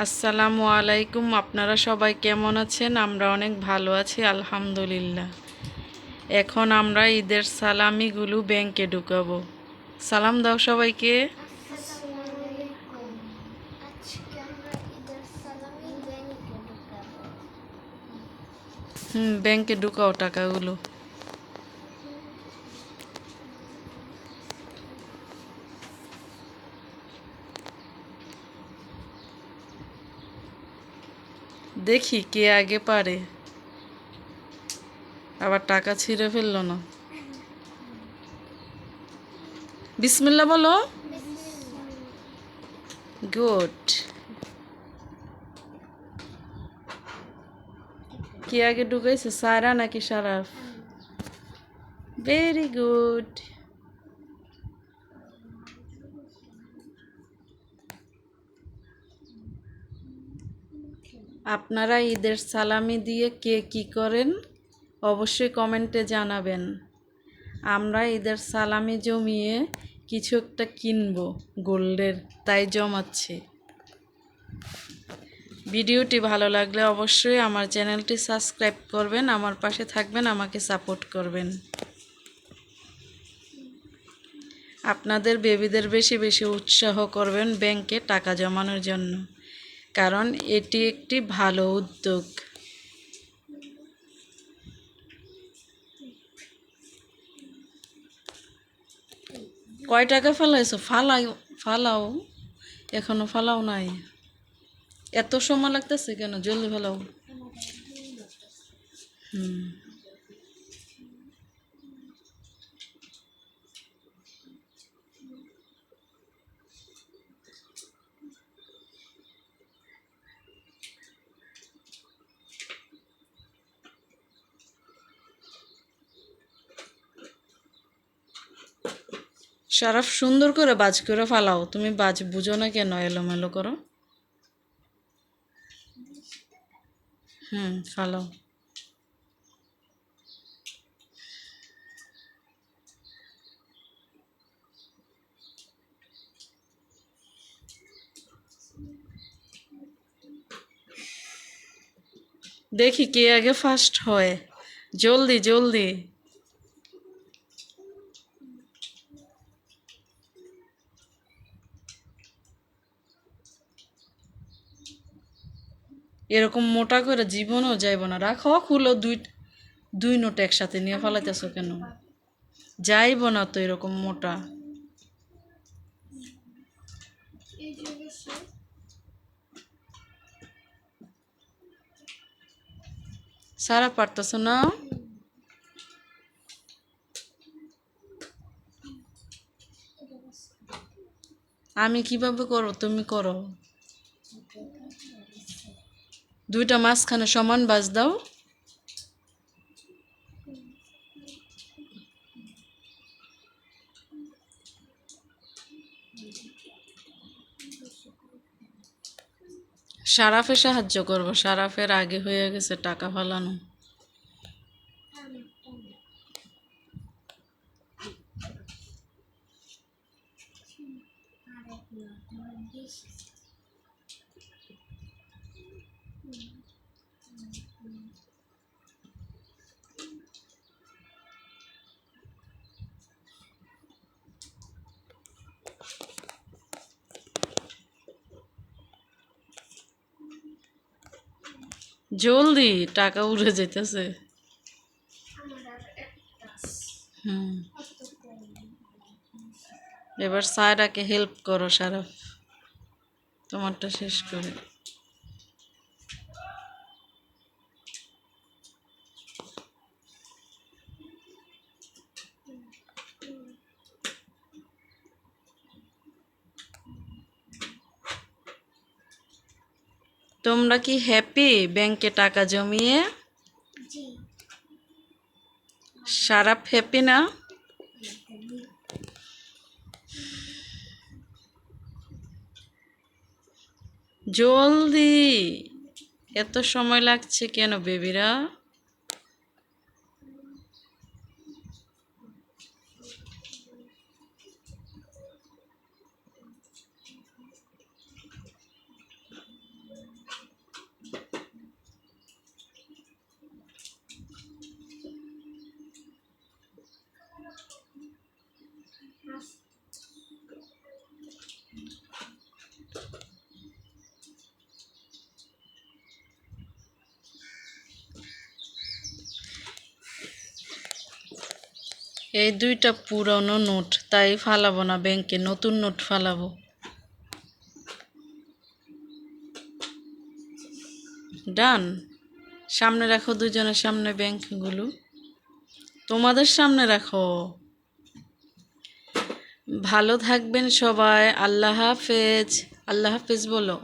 আসসালামু আলাইকুম। আপনারা সবাই কেমন আছেন? আমরা অনেক ভালো আছি আলহামদুলিল্লাহ। এখন আমরা ঈদের সালামিগুলো ব্যাংকে ঢুকাবো। সালাম দাও সবাইকে। আসসালামু আলাইকুম। আজকে আমরা ঈদের সালামি ব্যাংকে ঢুকাবো। ব্যাংকে ঢুকাও টাকাগুলো। দেখি কে আগে পারে। আবার টাকা ছিঁড়ে ফেললো না। বিসমিল্লাহ বলো। গুড। কে আগে ঢুকাইছে, সারা নাকি সারাফ? Very good. আপনারা ঈদের সালামি দিয়ে কে কি করেন অবশ্যই কমেন্টে জানাবেন। আমরা ঈদের সালামি জমিয়ে কিছু একটা কিনবো গোল্ডের, তাই জমাচ্ছি। ভিডিওটি ভালো লাগলে অবশ্যই আমার চ্যানেলটি সাবস্ক্রাইব করবেন, আমার পাশে থাকবেন, আমাকে সাপোর্ট করবেন। আপনাদের বেবিদের বেশি বেশি উৎসাহ করবেন ব্যাংকে টাকা জমানোর জন্য, কারণ এটি একটি ভালো উদ্যোগ। কয় টাকা ফালাইছো? ফালাও। এখনো ফালাও নাই? এত সময় লাগতেছে কেন? জলদি ফালাও। হুম। সারাফ, সুন্দর করে বাজ করে ফালাও। তুমি বাজ বুঝো না কেন? এলোমেলো করো। ফালাও। দেখি কে আগে ফার্স্ট হয়। জলদি জলদি। এরকম মোটা করে জীবনও যাইব না। রাখো, খুলো। দুই দুই নোট একসাথে নিয়ে ফালাইতেছো কেন? যাইব না তো এরকম মোটা। সারা পারতেছো না? আমি কিভাবে করো? তুমি করো। দুইটা মাঝখানে সমান বাজ দাও। সারাফে সাহায্য করবো, সারাফের আগে হয়ে গেছে টাকা ফালানো। জলদি, টাকা উড়ে যেতেছে। হুম। এবার সায়রাকে হেল্প করো সারাফ, তোমারটা শেষ করে। তোমরা কি হ্যাপি ব্যাংকে টাকা জমিয়ে? সারাফ হ্যাপি না? জলদি, এত সময় লাগছে কেন বেবিরা? এই দুইটা পুরনো নোট, তাই ফালাবো না ব্যাংকে, নতুন নোট ফালাবো। ডান। সামনে রাখো, দুজনের সামনে ব্যাংকগুলো, তোমাদের সামনে রাখো। ভালো থাকবেন সবাই, আল্লাহ হাফেজ। আল্লাহ হাফেজ বলো।